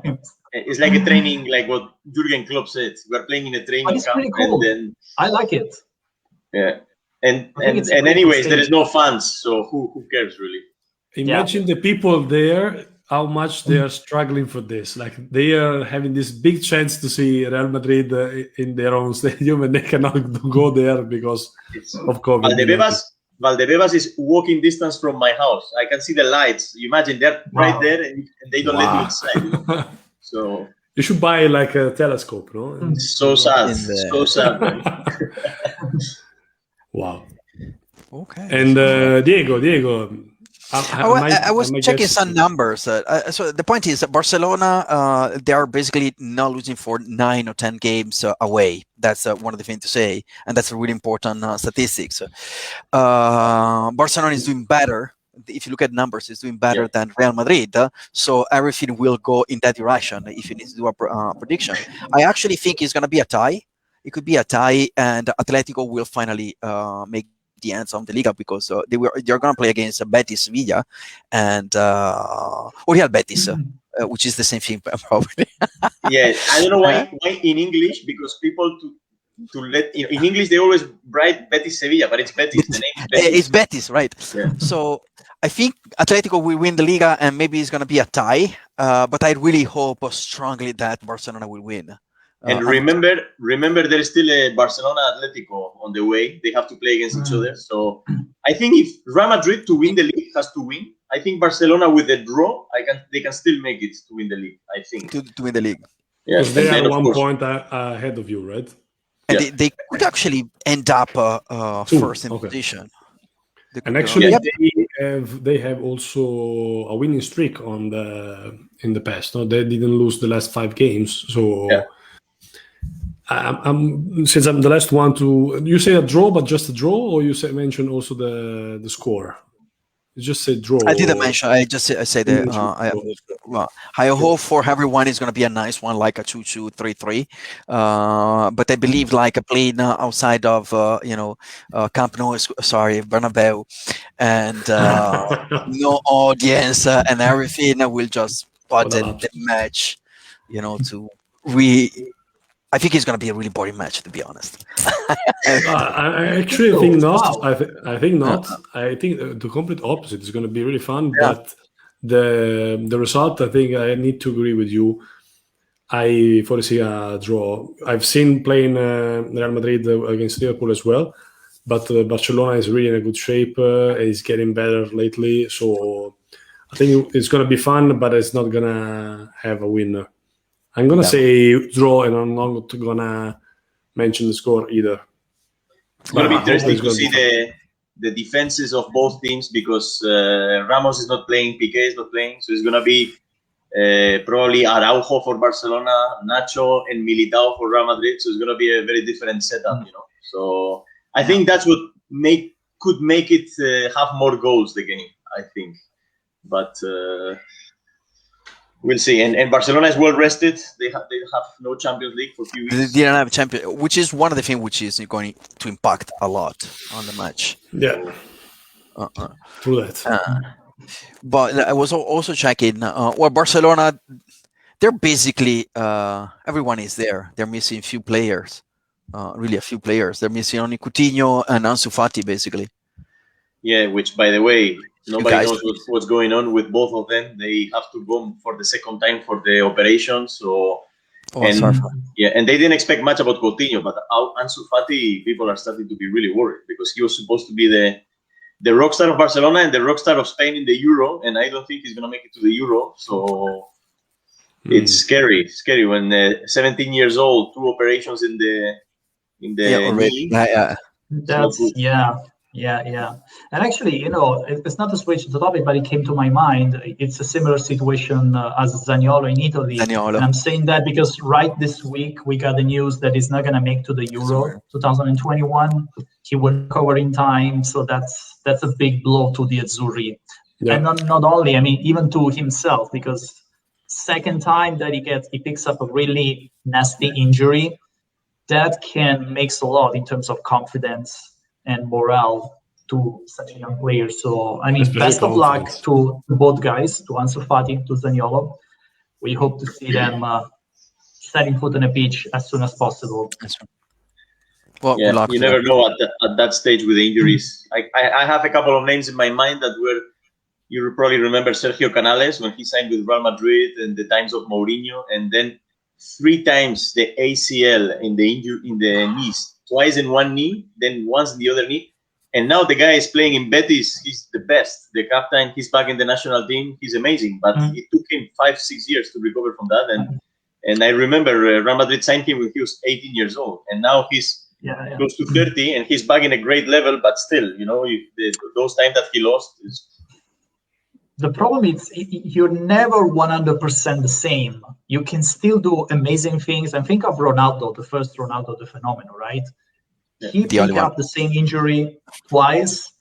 games. It's like a training, like what Jurgen Klopp said. We're playing in a But training it's camp, pretty cool. and then I like it. and I think it's a great anyways, there stage. is no fans, so who cares really? Imagine the people there, how much they are struggling for this. Like they are having this big chance to see Real Madrid in their own stadium, and they cannot go there because of COVID. Valdebebas is walking distance from my house. I can see the lights. You imagine they're right there, and they don't let you inside. You know? So you should buy like a telescope, no? So sad, so sad. Man. Wow. Okay. And Diego. I was checking some numbers. So the point is that Barcelona, they are basically not losing for 9 or 10 games away. That's one of the things to say, and that's a really important statistics. Barcelona is doing better. If you look at numbers, it's doing better than Real Madrid. So everything will go in that direction if you need to do a prediction. I actually think it's going to be a tie. It could be a tie, and Atletico will finally make the ends of the Liga because they're going to play against Betis Sevilla and Real Betis, which is the same thing probably. I don't know why in English, because people to let in English they always write Betis Sevilla, but it's Betis. The name is Betis. It's Betis, right? Yeah. So I think Atletico will win the Liga, and maybe it's going to be a tie. But I really hope strongly that Barcelona will win. And remember, there is still a Barcelona Atletico on the way. They have to play against each other. So I think if Real Madrid to win the league has to win, I think Barcelona with a draw, they can still make it to win the league. I think to win the league. Yeah, they are 1 point ahead of you, right? And they could actually end up first in position. And actually, they have also a winning streak in the past. No, they didn't lose the last 5 games. So. Yeah. Since I'm the last one to, you say a draw, but just a draw, or you mention also the score? You just said draw. I didn't mention. I said that. I hope for everyone is going to be a nice one, like a 2-2, 3-3. But I believe like a playing outside of Camp Nou, Bernabeu, and no audience and everything will just put the match, I think it's going to be a really boring match, to be honest. I actually think not. I think not. I think the complete opposite is going to be really fun. Yeah. But the result, I think I need to agree with you. I foresee a draw. I've seen playing Real Madrid against Liverpool as well. But Barcelona is really in a good shape. It's getting better lately. So I think it's going to be fun, but it's not going to have a winner. I'm going to say draw, and I'm not going to mention the score either. It's going to be interesting to see the defenses of both teams because Ramos is not playing, Piqué is not playing. So it's going to be probably Araujo for Barcelona, Nacho, and Militao for Real Madrid. So it's going to be a very different setup, So I think that's what could make it have more goals, the game, I think. But... we'll see. And Barcelona is well rested. They have no Champions League for a few weeks. They didn't have a champion, which is one of the things which is going to impact a lot on the match. Yeah. True that. But I was also checking. Barcelona, they're basically everyone is there. They're missing a few players. Really, a few players. They're missing only Coutinho and Ansu Fati, basically. Yeah, which, by the way, nobody knows what's going on with both of them. They have to go for the second time for the operation. So, and they didn't expect much about Coutinho, but Ansu Fati, people are starting to be really worried because he was supposed to be the rock star of Barcelona and the rock star of Spain in the Euro, and I don't think he's going to make it to the Euro. So it's scary when 17 years old, 2 operations in the knee. Yeah. And actually, it's not to switch the topic, but it came to my mind. It's a similar situation as Zaniolo in Italy. And I'm saying that because right this week, we got the news that he's not going to make to the Euro 2021. He will recover in time. So that's a big blow to the Azzurri. Yeah. And not only, even to himself, because second time that he picks up a really nasty injury, that can make a lot in terms of confidence and morale to such a young player. So, I mean, Especially best of luck confidence. to both guys, to Ansu Fati, to Zaniolo. We hope to see them setting foot on a pitch as soon as possible. Well, good Yeah, luck you to never them. know at that stage with the injuries. I have a couple of names in my mind that were, you probably remember Sergio Canales when he signed with Real Madrid and the times of Mourinho, and then 3 times the ACL in the knees, twice in one knee, then once in the other knee. And now the guy is playing in Betis. He's the best. The captain, he's back in the national team. He's amazing. But it took him 5-6 years to recover from that. And I remember Real Madrid signed him when he was 18 years old. And now he's close to 30 and he's back in a great level. But still, those times that he lost is... The problem is you're never 100% the same. You can still do amazing things. And think of Ronaldo, the first Ronaldo, the phenomenon, right? He picked up the same injury twice.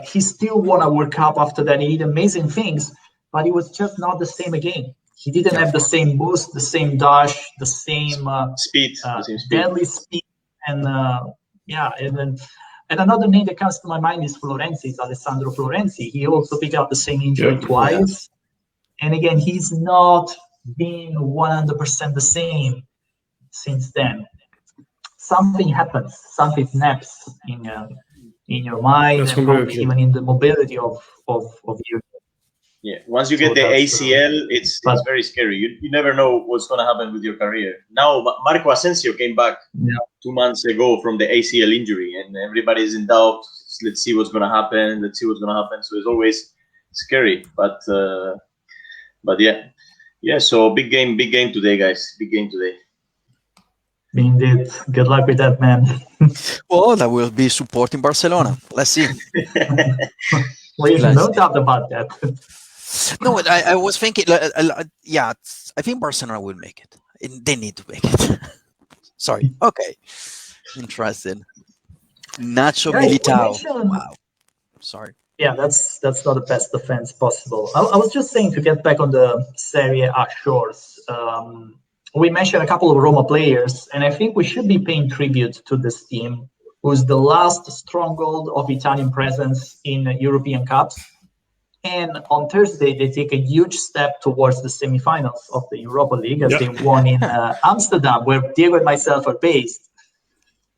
He still won a World Cup after that. He did amazing things, but it was just not the same again. He didn't have the same boost, the same dash, the same speed, deadly speed. And another name that comes to my mind is Florenzi, it's Alessandro Florenzi. He also picked up the same injury twice. Yeah. And again, he's not been 100% the same since then. Something happens, something snaps in your mind, and probably even in the mobility of you. Yeah, once you get the ACL, it's very scary. You never know what's going to happen with your career. Now, Marco Asensio came back 2 months ago from the ACL injury, and everybody's in doubt. Let's see what's going to happen. So it's always scary, but yeah. So big game today, guys. Big game today. Indeed. Good luck with that, man. Well, I will be supporting Barcelona. Let's see. No doubt about that. No, I was thinking, I think Barcelona will make it. They need to make it. Sorry. Okay. Interesting. Nacho Militao. Wow. Sorry. Yeah, that's not the best defense possible. I was just saying, to get back on the Serie A shores, we mentioned a couple of Roma players, and I think we should be paying tribute to this team, who's the last stronghold of Italian presence in European Cups. And on Thursday, they take a huge step towards the semifinals of the Europa League, as they won in Amsterdam, where Diego and myself are based.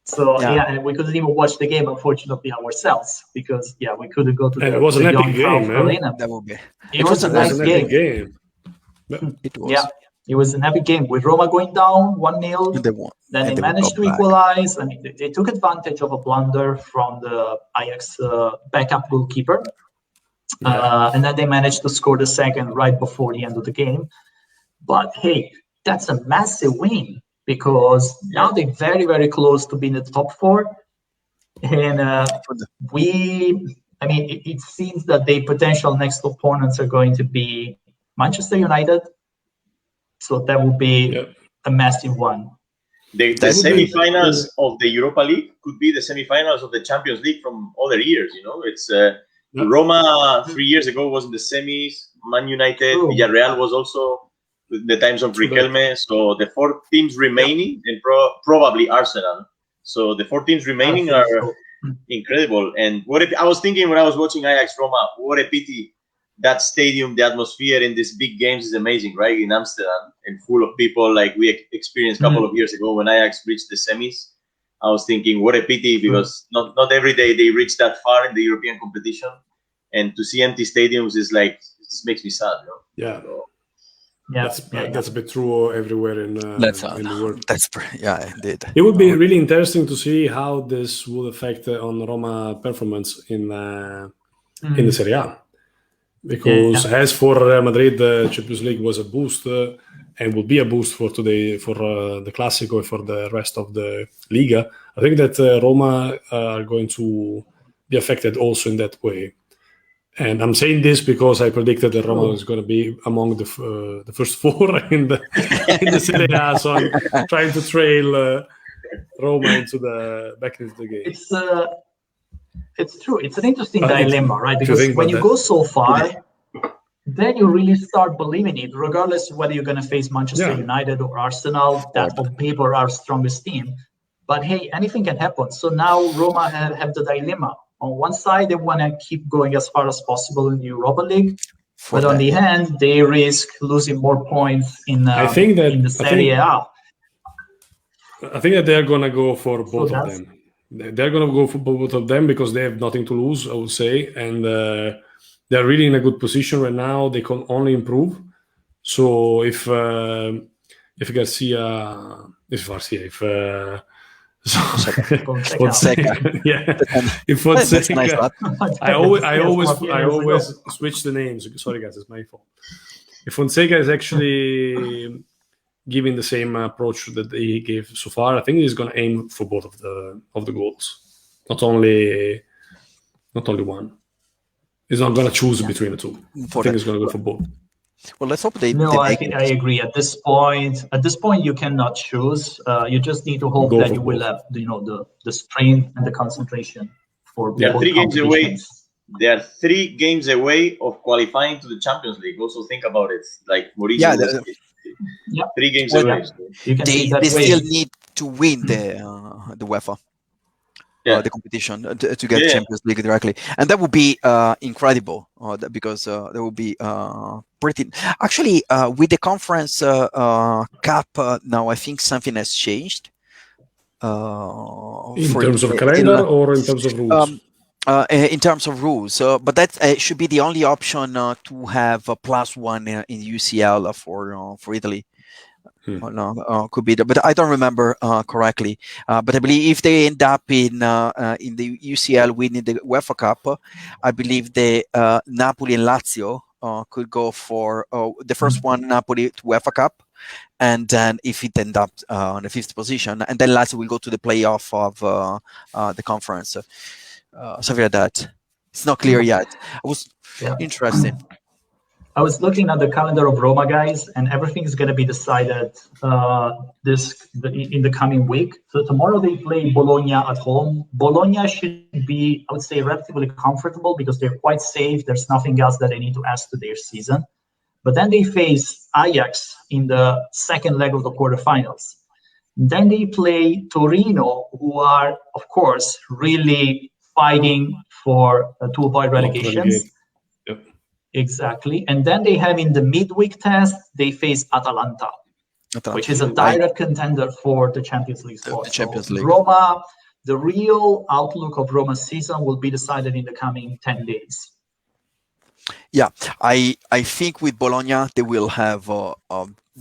So, and we couldn't even watch the game, unfortunately, ourselves, because, we couldn't go to the it was an epic game, man. That would be. It was a nice game. It was. Yeah. It was an epic game with Roma going down 1-0. Then they managed to equalize. I mean, they took advantage of a blunder from the Ajax backup goalkeeper. And then they managed to score the second right before the end of the game. But hey, that's a massive win, because now they're very, very close to being in the top 4. And it seems that the potential next opponents are going to be Manchester United. So that would be a massive one. The semifinals of the Europa League could be the semifinals of the Champions League from other years. It's Roma 3 years ago was in the semis. Man United, Villarreal was also the times of Riquelme. So the 4 teams remaining, and probably Arsenal. So the 4 teams remaining are incredible. And I was thinking when I was watching Ajax Roma, what a pity. That stadium, the atmosphere in these big games is amazing, right? In Amsterdam, and full of people, like we experienced a couple of years ago when Ajax reached the semis. I was thinking, what a pity, because not every day they reach that far in the European competition, and to see empty stadiums is like, it just makes me sad, Yeah. That's a bit true everywhere in the world. Indeed. It would be really interesting to see how this would affect on Roma performance in the Serie A. Because as for Real Madrid, the Champions League was a boost and will be a boost for today, for the Clasico and for the rest of the Liga. I think that Roma are going to be affected also in that way. And I'm saying this because I predicted that Roma is going to be among the first 4 in the Serie A. So I'm trying to trail Roma back into the game. It's true. It's an interesting dilemma, right? Because when you go so far, then you really start believing it, regardless of whether you're going to face Manchester United or Arsenal, that on paper are our strongest team. But hey, anything can happen. So now Roma have the dilemma. On one side, they want to keep going as far as possible in the Europa League, but on the hand, they risk losing more points in the Serie A. I think that they're going to go for both of them. They're going to go for both of them because they have nothing to lose, I would say, and they're really in a good position right now. They can only improve. So if Fonseca, yeah, if Fonseca, nice, I always switch the names. Sorry, guys, it's my fault. If Fonseca is actually giving the same approach that he gave so far, I think he's going to aim for both of the goals, not only one. He's not going to choose between the two. I think he's going to go for both. Well, let's hope they. No, I agree. At this point, you cannot choose. You just need to hope that you will have, the strength and the concentration for. They are 3 games away. They are 3 games away of qualifying to the Champions League. Also, think about it. Like Mauricio, 3 games away. They still need to win the UEFA. The competition to get Champions League directly, and that would be incredible because that would be pretty. Actually, with the Conference Cup now, I think something has changed. In terms of calendar or in terms of rules? In terms of rules, but that should be the only option to have a +1 in UCL for Italy. Could be, but I don't remember correctly. But I believe if they end up in the UCL winning the UEFA Cup, I believe the Napoli and Lazio could go for the first one, Napoli to UEFA Cup, and then if it ends up on the 5th position, and then Lazio will go to the playoff of the conference, something like that. It's not clear yet. It was interesting. I was looking at the calendar of Roma, guys, and everything is going to be decided in the coming week. So tomorrow they play Bologna at home. Bologna should be, I would say, relatively comfortable because they're quite safe. There's nothing else that they need to add to their season. But then they face Ajax in the second leg of the quarterfinals. Then they play Torino, who are, of course, really fighting to avoid relegations. Exactly. And then they have in the midweek test, they face Atalanta, which is a direct contender for the Champions League spot. Roma, the real outlook of Roma's season will be decided in the coming 10 days. Yeah, I think with Bologna, they will have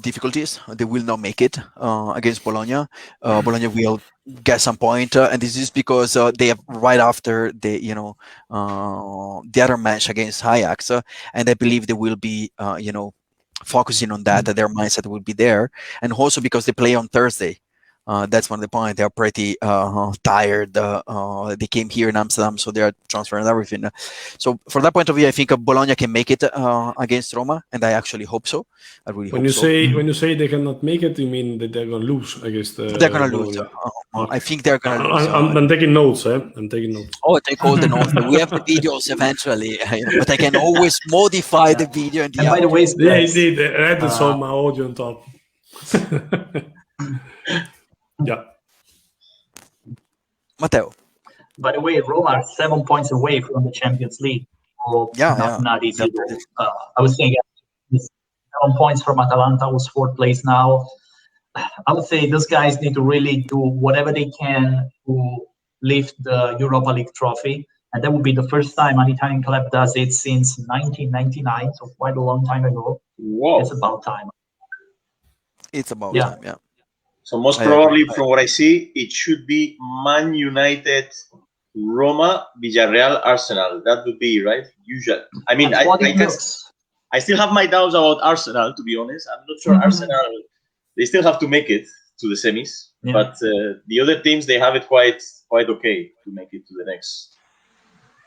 difficulties. They will not make it against Bologna. Bologna will get some point, and this is because they have right after the other match against Ajax, and I believe they will be focusing on that. Their mindset will be there, and also because they play on Thursday. That's one of the points. They are pretty tired. They came here in Amsterdam, so they are transferring everything. So from that point of view, I think Bologna can make it against Roma, and I actually hope so. I really when hope so. When you say they cannot make it, you mean that they're going to lose against they're going to lose. I think they're going to lose. I'm taking notes. I'm taking notes. Oh, take all the notes. We have the videos eventually, but I can always modify the video. And by the way, indeed, add some audio on top. Yeah. Matteo. By the way, Roma are 7 points away from the Champions League. So not easy. I was saying 7 points from Atalanta, who's 4th place now. I would say those guys need to really do whatever they can to lift the Europa League trophy. And that would be the first time an Italian club does it since 1999, so quite a long time ago. Whoa. It's about time. It's about time, yeah. So most probably, from what I see, it should be Man United, Roma, Villarreal, Arsenal. That would be right. Usual. I mean, I still have my doubts about Arsenal. To be honest, I'm not sure Arsenal. They still have to make it to the semis, but the other teams, they have it quite okay to make it to the next.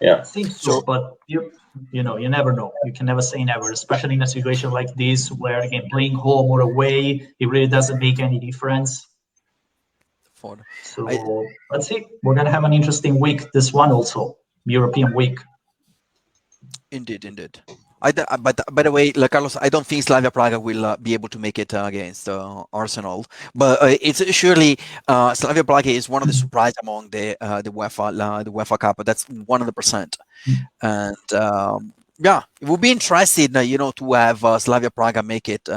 Yeah. Seems so, but you never know. You can never say never, especially in a situation like this where, again, playing home or away, it really doesn't make any difference. So let's see. We're going to have an interesting week, this one also, European week. Indeed. But by the way, Carlos, I don't think Slavia Praga will be able to make it against Arsenal. But it's surely Slavia Praga is one of the surprise among the UEFA Cup. That's 100%. And it would be interesting, to have Slavia Praga make it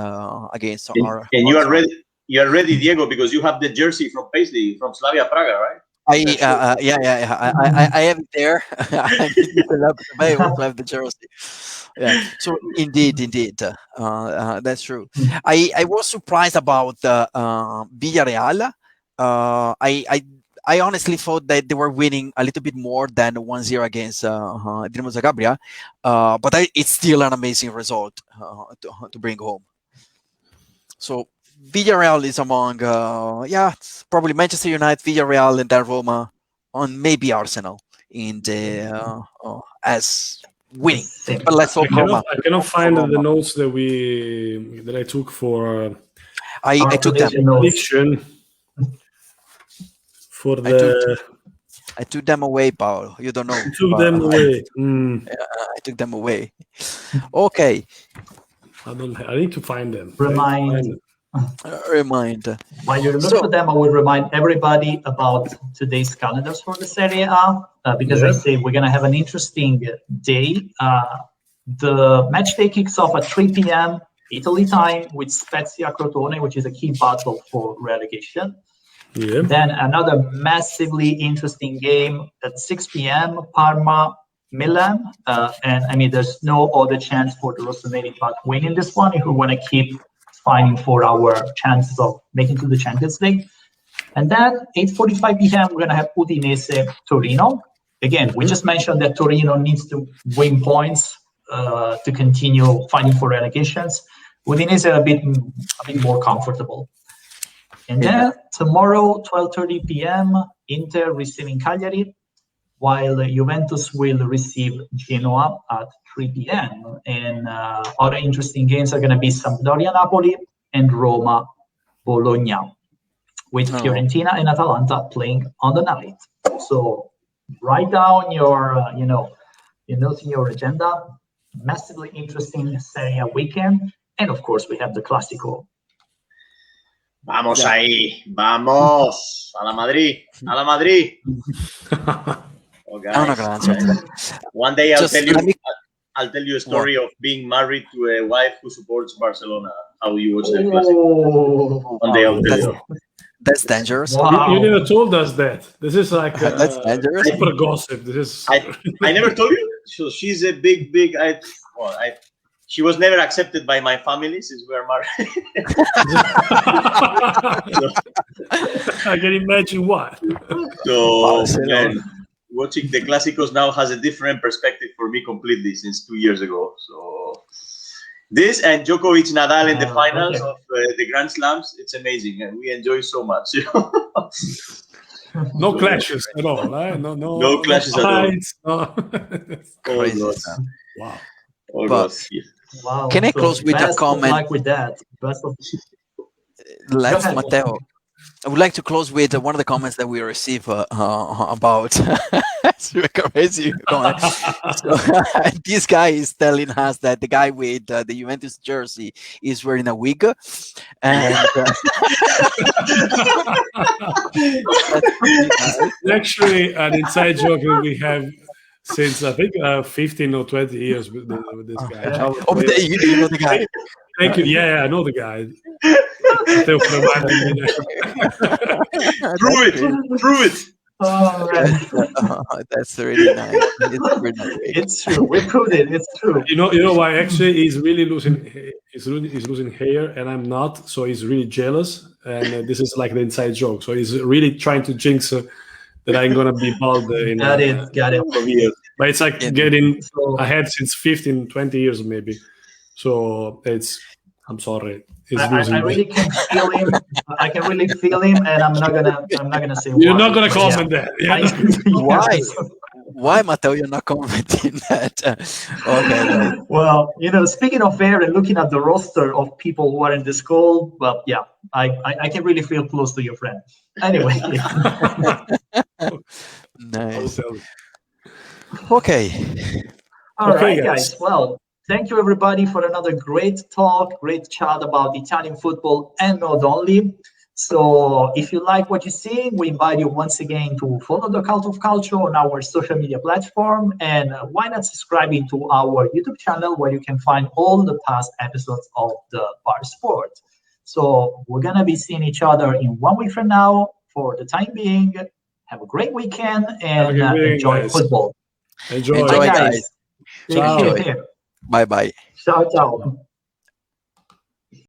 against our. And you are ready. You are ready, Diego, because you have the jersey from Paisley from Slavia Praga, right? I have it there. I need to have the jersey. Yeah. So indeed, that's true. I was surprised about Villarreal. I honestly thought that they were winning a little bit more than 1-0 against Dinamo Zagabria, but it's still an amazing result to bring home. So Villarreal is among, it's probably Manchester United, Villarreal, and then Roma, on maybe Arsenal in the as winning. But let's hope Roma. I cannot find the notes that I took for. I took them. Prediction for the. I took them away, Paolo. You don't know. I took them away. I took them away. Okay. I need to find them. Remind. While you look for them, I will remind everybody about today's calendars for the Serie A, because I say we're going to have an interesting day. The match day kicks off at 3 p.m. Italy time with Spezia Crotone, which is a key battle for relegation. Yeah. Then another massively interesting game at 6 p.m. Parma Milan, and I mean there's no other chance for the Rossoneri but winning this one if we want to keep fighting for our chances of making to the Champions League. And then 8:45 p.m. we're gonna have Udinese Torino. Again, we just mentioned that Torino needs to win points to continue fighting for relegations. Udinese are a bit more comfortable. And then tomorrow, 12:30 p.m., Inter receiving Cagliari, while Juventus will receive Genoa at 3 p.m. And other interesting games are going to be Sampdoria Napoli and Roma Bologna, with Fiorentina and Atalanta playing on the night. So write down your notes in your agenda. Massively interesting Serie A weekend. And of course, we have the Clasico. Vamos ahí, vamos a la Madrid, a la Madrid. Oh, guys. I'm not gonna answer to that. One day I'll tell you a story of being married to a wife who supports Barcelona. How you watch the Clasico. One day I'll tell you. That's dangerous. Wow. You never told us that. This is like that's dangerous. Super gossip. This is. I never told you. So she's a big. She was never accepted by my family since we are married. I can imagine what. So, man, watching the Clásicos now has a different perspective for me completely since 2 years ago. So, this and Djokovic Nadal in the finals of the Grand Slams, it's amazing. And we enjoy so much. No clashes at all, right? No clashes at all. No. Crazy. Wow. Wow. Can I close with a comment? Like with that. Let's, Matteo. I would like to close with one of the comments that we received about crazy comment. So, this guy is telling us that the guy with the Juventus jersey is wearing a wig, and actually an inside joke that we have since I think 15 or 20 years with this guy. You know the guy. Thank you. Yeah, I know the guy. Prove it. That's really nice. It's true. We proved it. It's true. You know why? Actually, he's really losing. He's losing hair, and I'm not. So he's really jealous, and this is like the inside joke. So he's really trying to jinx that I'm gonna be bald in got it. of years. But it's like getting ahead since 15, 20 years maybe. So I'm sorry. I really can feel him. I can really feel him, and I'm not gonna say. You're not gonna comment that. Why? Why, Matteo? You're not commenting that? Okay. Well, speaking of hair and looking at the roster of people who are in this call, well, yeah, I can really feel close to your friend. Anyway. Nice. Okay. All right, guys. Well, Thank you, everybody, for another great talk, great chat about Italian football and not only. So if you like what you see, we invite you once again to follow the Cult of Culture on our social media platform. And why not subscribing to our YouTube channel where you can find all the past episodes of the Bar Sport. So we're going to be seeing each other in 1 week from now. For the time being, have a great weekend and enjoy guys. football. Enjoy Enjoy, guys. Ciao. Bye bye. Ciao, ciao.